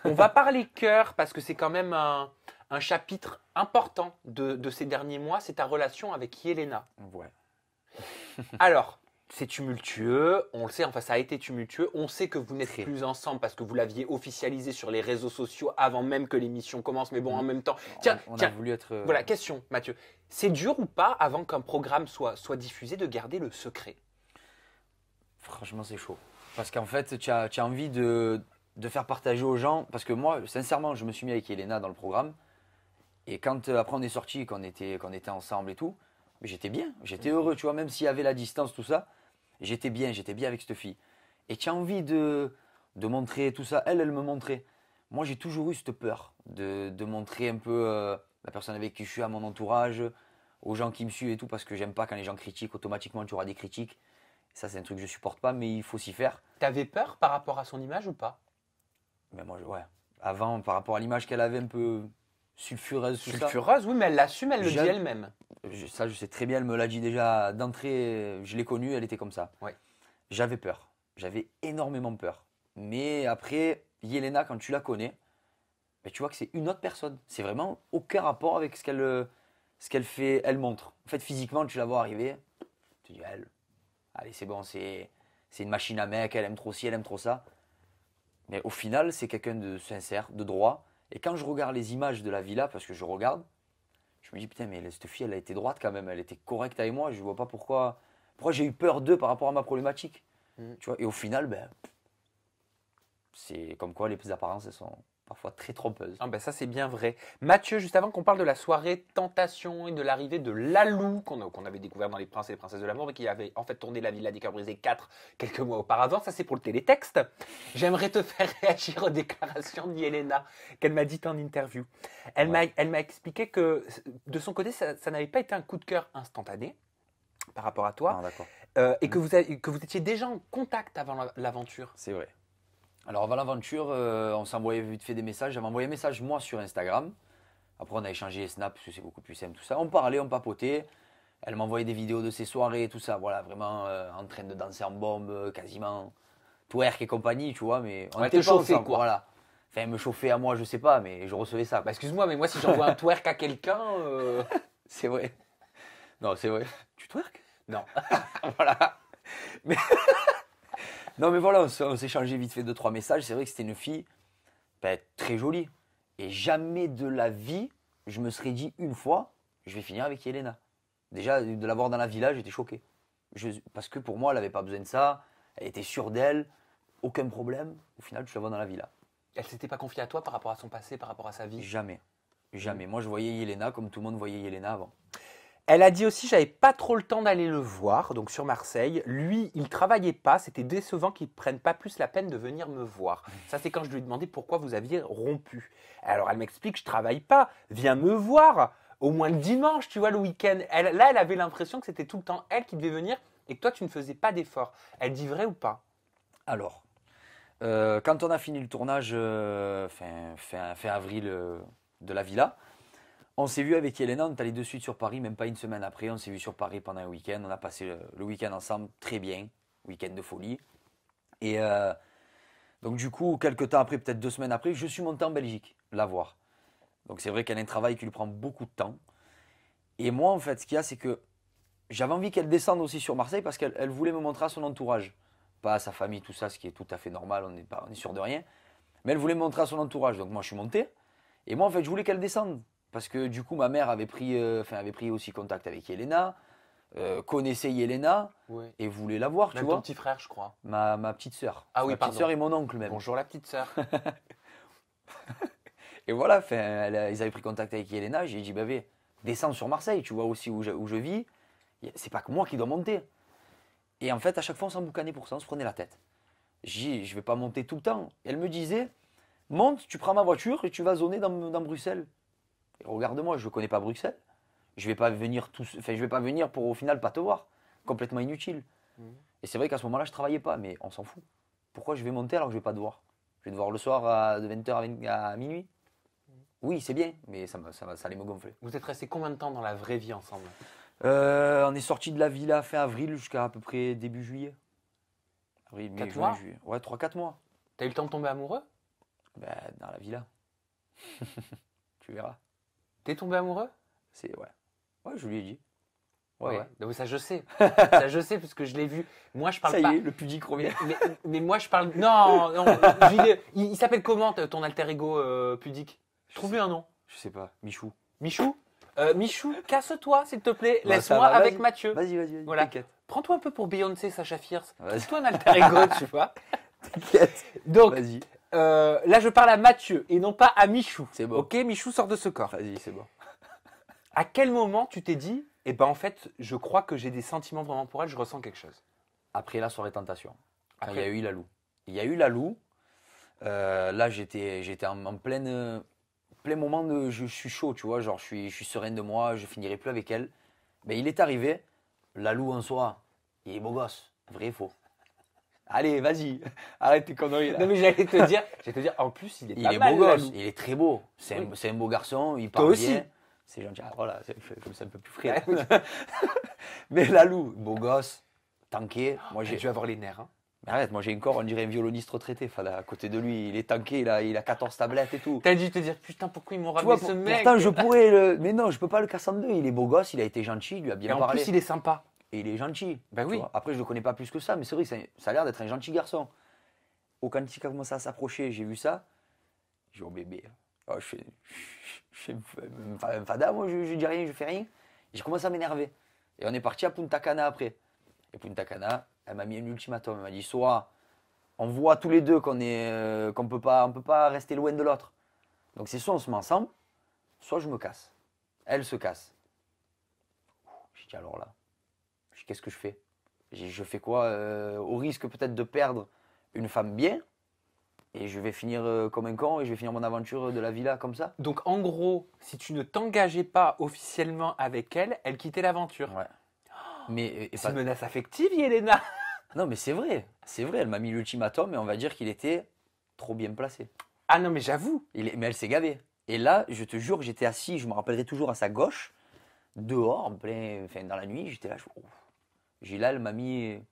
On va parler cœur parce que c'est quand même un chapitre important de ces derniers mois. C'est ta relation avec Yelena. Ouais. Alors, c'est tumultueux, on le sait, enfin ça a été tumultueux. On sait que vous n'êtes Très. plus ensemble parce que vous l'aviez officialisé sur les réseaux sociaux avant même que l'émission commence. Mais bon, en même temps, tiens, On a tiens, voulu être. voilà, question, Mathieu. C'est dur ou pas, avant qu'un programme soit diffusé, de garder le secret? Franchement, c'est chaud. Parce qu'en fait, tu as envie de faire partager aux gens. Parce que moi, sincèrement, je me suis mis avec Elena dans le programme. Et quand après on est sorti, qu'on était ensemble et tout, mais j'étais bien, j'étais heureux, tu vois, même s'il y avait la distance, tout ça, j'étais bien avec cette fille. Et tu as envie de montrer tout ça. Elle me montrait. Moi, j'ai toujours eu cette peur de montrer un peu la personne avec qui je suis à mon entourage, aux gens qui me suivent et tout, parce que j'aime pas quand les gens critiquent. Automatiquement, tu auras des critiques. Ça, c'est un truc que je supporte pas, mais il faut s'y faire. T'avais peur par rapport à son image ou pas? Mais moi, ouais. Avant, par rapport à l'image qu'elle avait un peu sulfureuse, tout ça. Sulfureuse, oui, mais elle l'assume, elle le dit J'aime- elle-même. Ça, je sais très bien, elle me l'a dit déjà d'entrée, je l'ai connue, elle était comme ça. Ouais. J'avais peur, j'avais énormément peur. Mais après, Yelena, quand tu la connais, ben, tu vois que c'est une autre personne. C'est vraiment aucun rapport avec ce qu'elle fait, elle montre. En fait, physiquement, tu la vois arriver, tu dis, elle, allez, c'est bon, c'est une machine à mec, elle aime trop ci, elle aime trop ça. Mais au final, c'est quelqu'un de sincère, de droit. Et quand je regarde les images de la villa, parce que je regarde, je me dis, putain, mais cette fille, elle a été droite quand même, elle était correcte avec moi, je vois pas pourquoi j'ai eu peur d'eux par rapport à ma problématique. Mhm. Tu vois, et au final, ben, c'est comme quoi les apparences, elles sont parfois très trompeuses. Ah ben ça c'est bien vrai. Mathieu, juste avant qu'on parle de la soirée Tentation et de l'arrivée de Lalou, qu'on avait découvert dans Les Princes et les Princesses de l'amour, mais qui avait en fait tourné La Villa des Cœurs Brisés 4 quelques mois auparavant, ça c'est pour le télétexte. J'aimerais te faire réagir aux déclarations d'Yelena qu'elle m'a dites en interview. Elle m'a expliqué que de son côté, ça n'avait pas été un coup de cœur instantané par rapport à toi, Ah, d'accord. et que vous étiez déjà en contact avant l'aventure. C'est vrai. Alors avant l'aventure, on s'envoyait vite fait des messages. J'avais envoyé un message moi sur Instagram. Après on a échangé Snap parce que c'est beaucoup plus simple tout ça. On parlait, on papotait. Elle m'envoyait des vidéos de ses soirées, tout ça. Voilà, vraiment en train de danser en bombe, quasiment twerk et compagnie, tu vois. Mais on Ouais, était te pas chauffer, ensemble, quoi. voilà. Enfin, me chauffer à moi, je sais pas, mais je recevais ça. Bah excuse-moi, mais moi si j'envoie un twerk à quelqu'un, C'est vrai. Non, c'est vrai. Tu twerk? non. Voilà. Mais non, mais voilà, on s'est échangé vite fait deux, trois messages. C'est vrai que c'était une fille ben, très jolie. Et jamais de la vie, je me serais dit une fois, je vais finir avec Yelena. Déjà, de la voir dans la villa, j'étais choqué. Parce que pour moi, elle n'avait pas besoin de ça. Elle était sûre d'elle, aucun problème. Au final, tu la vois dans la villa. Elle s'était pas confiée à toi par rapport à son passé, par rapport à sa vie. Jamais. Jamais. Moi, je voyais Yelena comme tout le monde voyait Yelena avant. Elle a dit aussi, j'avais pas trop le temps d'aller le voir, donc sur Marseille. Lui, il travaillait pas, c'était décevant qu'il prenne pas plus la peine de venir me voir. Ça, c'est quand je lui ai demandé pourquoi vous aviez rompu. Alors, elle m'explique, je travaille pas, viens me voir. Au moins le dimanche, tu vois, le week-end. Là, elle avait l'impression que c'était tout le temps elle qui devait venir et que toi, tu ne faisais pas d'efforts. Elle dit vrai ou pas? Alors, quand on a fini le tournage, fin avril de la villa, on s'est vu avec Yelena, on est allé de suite sur Paris, même pas une semaine après, on s'est vu sur Paris pendant un week-end, on a passé le week-end ensemble, très bien, week-end de folie. Et donc du coup, quelques temps après, peut-être 2 semaines après, je suis monté en Belgique, la voir. Donc c'est vrai qu'elle a un travail qui lui prend beaucoup de temps. Et moi, en fait, ce qu'il y a, c'est que j'avais envie qu'elle descende aussi sur Marseille parce qu'elle voulait me montrer à son entourage. Pas à sa famille, tout ça, ce qui est tout à fait normal, on est sûr de rien. Mais elle voulait me montrer à son entourage. Donc moi, je suis monté. Et moi, en fait, je voulais qu'elle descende. Parce que du coup, ma mère avait pris aussi contact avec Yelena, connaissait Yelena Oui. et voulait la voir, tu Même vois. ton petit frère, je crois. Ma petite sœur. Ah oui, Ma petite pardon. sœur et mon oncle même. Bonjour la petite sœur. Et voilà, ils avaient pris contact avec Yelena. J'ai dit, bah, descends sur Marseille, tu vois aussi où je vis. C'est pas que moi qui dois monter. Et en fait, à chaque fois, on s'emboucanait pour ça, on se prenait la tête. J'ai dit, je vais pas monter tout le temps. Et elle me disait, monte, tu prends ma voiture et tu vas zoner dans Bruxelles. Et regarde-moi, je ne connais pas Bruxelles. Je vais pas venir je vais pas venir pour au final pas te voir. Complètement inutile. Et c'est vrai qu'à ce moment-là, je travaillais pas, mais on s'en fout. Pourquoi je vais monter alors que je vais pas te voir? Je vais te voir le soir de 20h à minuit. Oui, c'est bien, mais ça allait me gonfler. Vous êtes restés combien de temps dans la vraie vie ensemble? On est sorti de la villa fin avril jusqu'à peu près début juillet. Avril, mai, 4 juin, mois? juillet. Ouais, 3-4 mois. T'as eu le temps de tomber amoureux? Ben, dans la villa. Tu verras. T'es tombé amoureux? C'est ouais. Ouais, je lui ai dit. Ouais, ouais. Non, mais ça je sais. Ça je sais parce que je l'ai vu. Moi je parle Ça pas. y est, le pudique revient. Mais moi je parle. Non, non. Il s'appelle comment ton alter ego pudique? Trouve-lui un nom. Je sais pas. Michou. Michou? Michou, casse-toi s'il te plaît. Bah, ça Laisse-moi va, avec vas-y. Mathieu. Vas-y. Voilà. T'inquiète. Prends-toi un peu pour Beyoncé, Sacha Fierce. Vas-y. Trouve-toi un alter ego, tu vois. T'inquiète. Donc, Vas-y. là je parle à Mathieu et non pas à Michou. C'est bon. Ok, Michou sort de ce corps. Vas-y, c'est bon. À quel moment tu t'es dit, eh ben en fait, je crois que j'ai des sentiments vraiment pour elle, je ressens quelque chose. Après la soirée tentation. Quand Après. il y a eu la Lou. Il y a eu la Lou. Là, j'étais en plein moment de. Je suis chaud, tu vois. Genre, je suis serein de moi. Je finirai plus avec elle. Mais il est arrivé. La Lou en soi. Il est beau gosse. Vrai et faux. Allez, vas-y. Arrête tes conneries là. Non mais j'allais te dire, en plus il est Il pas est mal, beau la gosse. Lou. Il est très beau. C'est Oui. un beau garçon. Il Toi parle aussi. bien. C'est gentil. Ah, voilà, comme c'est un peu plus frais. Ouais, Mais la Lou, beau gosse, tanké. Moi, J'ai dû avoir les nerfs. Hein. Mais arrête, moi j'ai encore, on dirait un violoniste retraité. Fada, à côté de lui, il est tanké, il a 14 tablettes et tout. T'as dû te dire, putain, pourquoi ils m'ont Tu vois, ramené ce mec? pourtant, je pourrais le. Mais non, je peux pas le casser en deux. Il est beau gosse, il a été gentil, il lui a Et bien en parlé. plus il est sympa. Et il est gentil. Bah tu oui. vois. Après, je le connais pas plus que ça, mais c'est vrai, ça a l'air d'être un gentil garçon. Quand il a commencé à s'approcher, j'ai vu ça. J'ai dit, oh bébé, oh, je fais un fada, moi je dis rien, je fais rien. J'ai commencé à m'énerver. Et on est parti à Punta Cana après. Et Punta Cana, elle m'a mis un ultimatum. Elle m'a dit, soit on voit tous les deux qu'on peut pas rester loin de l'autre. Donc c'est soit on se met ensemble, soit je me casse. Elle se casse. J'ai dit alors là, qu'est-ce que je fais? Je fais quoi au risque peut-être de perdre une femme bien et je vais finir comme un con et je vais finir mon aventure de la villa comme ça. Donc en gros, si tu ne t'engageais pas officiellement avec elle, elle quittait l'aventure. Ouais. Mais et C'est pas- une menace affective, Yelena. non mais c'est vrai, elle m'a mis l'ultimatum et on va dire qu'il était trop bien placé. Ah non mais j'avoue. Mais elle s'est gavée. Et là, je te jure, j'étais assis, je me rappellerai toujours à sa gauche, dehors, dans la nuit, j'étais là, là, elle m'a mis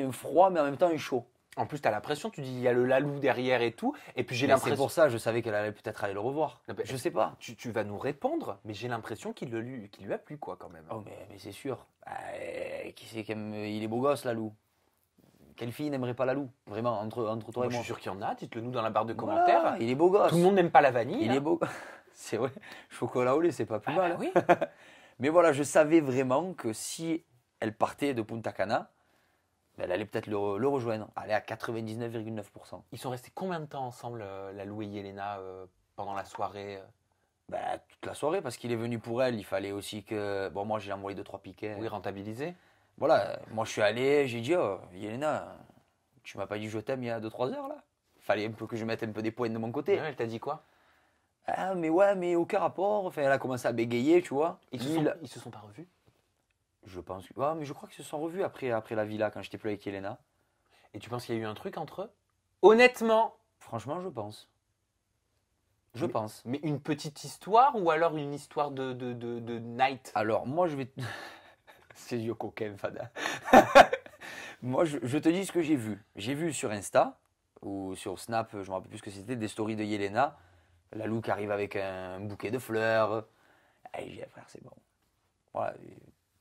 un froid mais en même temps un chaud. En plus t'as la pression, tu dis il y a le lalou derrière et tout. Et puis j'ai Mais c'est l'impression. pour ça, je savais qu'elle allait peut-être aller le revoir. Non, mais Je sais pas. Tu vas nous répondre, mais j'ai l'impression qu'il lui a plu quoi quand même. Oh mais c'est sûr. Qui c'est qui aime... Il est beau gosse, Lalou. Quelle fille n'aimerait pas Lalou? Vraiment, entre toi Moi, et je moi. suis sûr qu'il y en a, dites-le nous dans la barre de Voilà, commentaires. il est beau gosse. Tout le monde n'aime pas la vanille. Il hein. est beau. C'est vrai. Chocolat au lait, c'est pas plus Ah, mal. bah oui. Mais voilà, je savais vraiment que si elle partait de Punta Cana, elle allait peut-être le rejoindre. Elle est à 99,9%. Ils sont restés combien de temps ensemble, Lalou et Yelena, pendant la soirée Bah, toute la soirée, parce qu'il est venu pour elle, il fallait aussi que. Bon, moi j'ai envoyé 2-3 piquets. Oui, rentabilisés. Voilà, moi je suis allé, j'ai dit, oh, Yelena, tu m'as pas dit je t'aime il y a 2-3 heures là? Fallait un peu que je mette un peu des points de mon côté. Ouais, elle t'a dit quoi? Ah, mais ouais, mais aucun rapport. Enfin, elle a commencé à bégayer, tu vois. Ils se sont pas revus? Je pense. Ah, mais je crois qu'ils se sont revus après la villa quand j'étais plus avec Yelena. Et tu penses qu'il y a eu un truc entre eux? Honnêtement, Franchement, je pense. Je pense. mais une petite histoire ou alors une histoire de night? Alors, moi, je vais. C'est vieux coquin, Fada. Moi, je te dis ce que j'ai vu. J'ai vu sur Insta ou sur Snap, je me rappelle plus ce que c'était, des stories de Yelena. La Lou qui arrive avec un bouquet de fleurs. Et j'ai dit, frère, c'est bon. Voilà.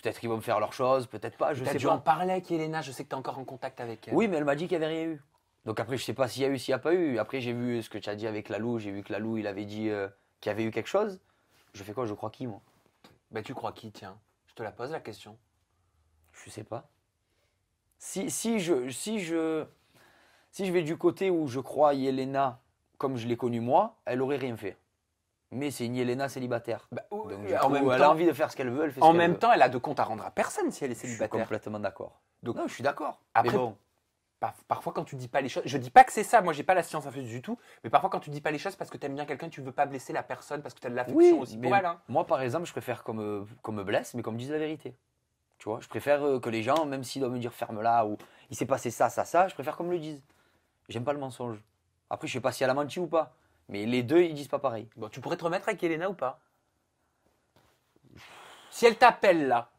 Peut-être qu'ils vont me faire leur chose, peut-être pas, je T'as sais dû pas. en parler avec Yelena, je sais que t'es encore en contact avec elle. Oui, mais elle m'a dit qu'il n'y avait rien eu. Donc après, je sais pas s'il y a eu, s'il n'y a pas eu. Après, j'ai vu ce que tu as dit avec Lalou. J'ai vu que Lalou, il avait dit qu'il y avait eu quelque chose. Je fais quoi? Je crois qui, moi? Bah tu crois qui, tiens? Je te la pose la question. Je sais pas. Si je vais du côté où je crois Yelena comme je l'ai connue moi, elle aurait rien fait. Mais c'est une Yelena célibataire. Bah, Donc en du coup, même elle a temps, envie de faire ce qu'elle veut, elle fait ce en qu'elle même veut. temps, elle a de compte à rendre à personne si elle est Je suis célibataire. complètement d'accord. Donc- Non, je suis d'accord. Après, Mais bon, Parfois, quand tu dis pas les choses, je dis pas que c'est ça, moi j'ai pas la science infuse du tout, mais parfois quand tu dis pas les choses parce que t'aimes bien quelqu'un, tu veux pas blesser la personne parce que t'as de l'affection oui, aussi mais pour elle. Hein. moi par exemple, je préfère qu'on me blesse, mais qu'on me dise la vérité. Tu vois, je préfère que les gens, même s'ils doivent me dire ferme-la ou il s'est passé ça, je préfère qu'on me le dise. J'aime pas le mensonge. Après, je sais pas si elle a menti ou pas, mais les deux, ils disent pas pareil. Bon, tu pourrais te remettre avec Elena ou pas? Si elle t'appelle là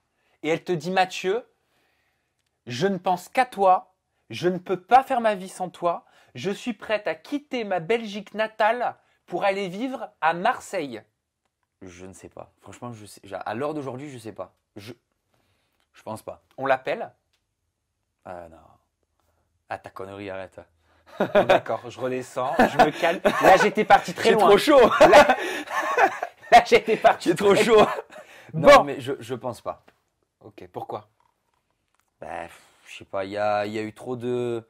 et elle te dit Mathieu, je ne pense qu'à toi, je ne peux pas faire ma vie sans toi, Je suis prête à quitter ma Belgique natale pour aller vivre à Marseille. Je ne sais pas. Franchement, je sais, à l'heure d'aujourd'hui, je sais pas. Je pense pas. On l'appelle. Ah non. Ah, ta connerie, arrête. D'accord, je redescends, je me calme. Là, j'étais parti très C'est loin. trop chaud. Là, j'étais parti. C'est trop très chaud. loin. Non, Bon. mais je pense pas. Ok, pourquoi? Ben, je sais pas, il y a eu trop de...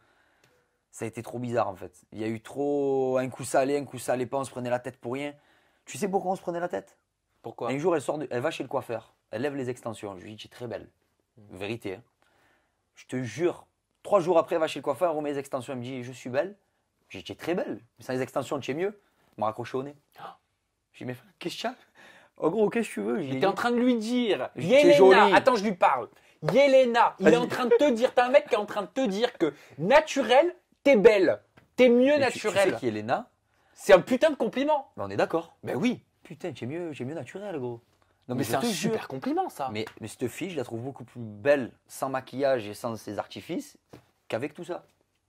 Ça a été trop bizarre en fait. Il y a eu trop... Un coup ça allait pas, on se prenait la tête pour rien. Tu sais pourquoi on se prenait la tête? Pourquoi? Un jour, elle va chez le coiffeur, elle lève les extensions. Je lui dis, tu es très belle. Vérité. Hein. Je te jure, 3 jours après, elle va chez le coiffeur, elle remet les extensions, elle me dit, je suis belle. Je dis, tu es très belle. Mais sans les extensions, tu es mieux. Elle m'a raccroché au nez. Je dis, mais qu'est-ce que tu as? En gros, qu'est-ce que tu veux? J'étais en train de lui dire, T'es Yelena, jolie. attends, je lui parle. Yelena, il est en train de te dire, t'as un mec qui est en train de te dire que naturel, t'es belle. T'es mieux Mais tu naturel. sais qui est Léna? C'est un putain de compliment. Ben, on est d'accord. Ben oui. Putain, tu es mieux naturel, gros. Non, Mais je c'est un te jure. super compliment, ça. Mais cette fille, je la trouve beaucoup plus belle sans maquillage et sans ses artifices qu'avec tout ça.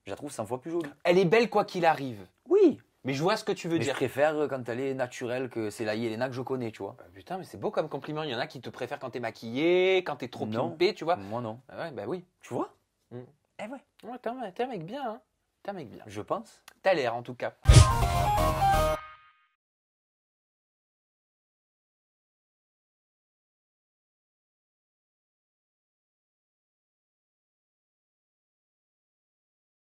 Je la trouve 100 fois plus jolie. Elle est belle quoi qu'il arrive. Oui. Mais je vois ce que tu veux Mais je dire. préfère quand elle est naturelle que c'est la Yelena que je connais, tu vois. Bah, putain, mais c'est beau comme compliment. Il y en a qui te préfèrent quand t'es maquillée, quand t'es trop Non. pimpée, tu vois. Moi non. Ah ouais, bah oui. Tu vois? Mm. Eh ouais. Ouais, t'es un mec bien, hein. T'es un mec bien. Je pense. T'as l'air en tout cas.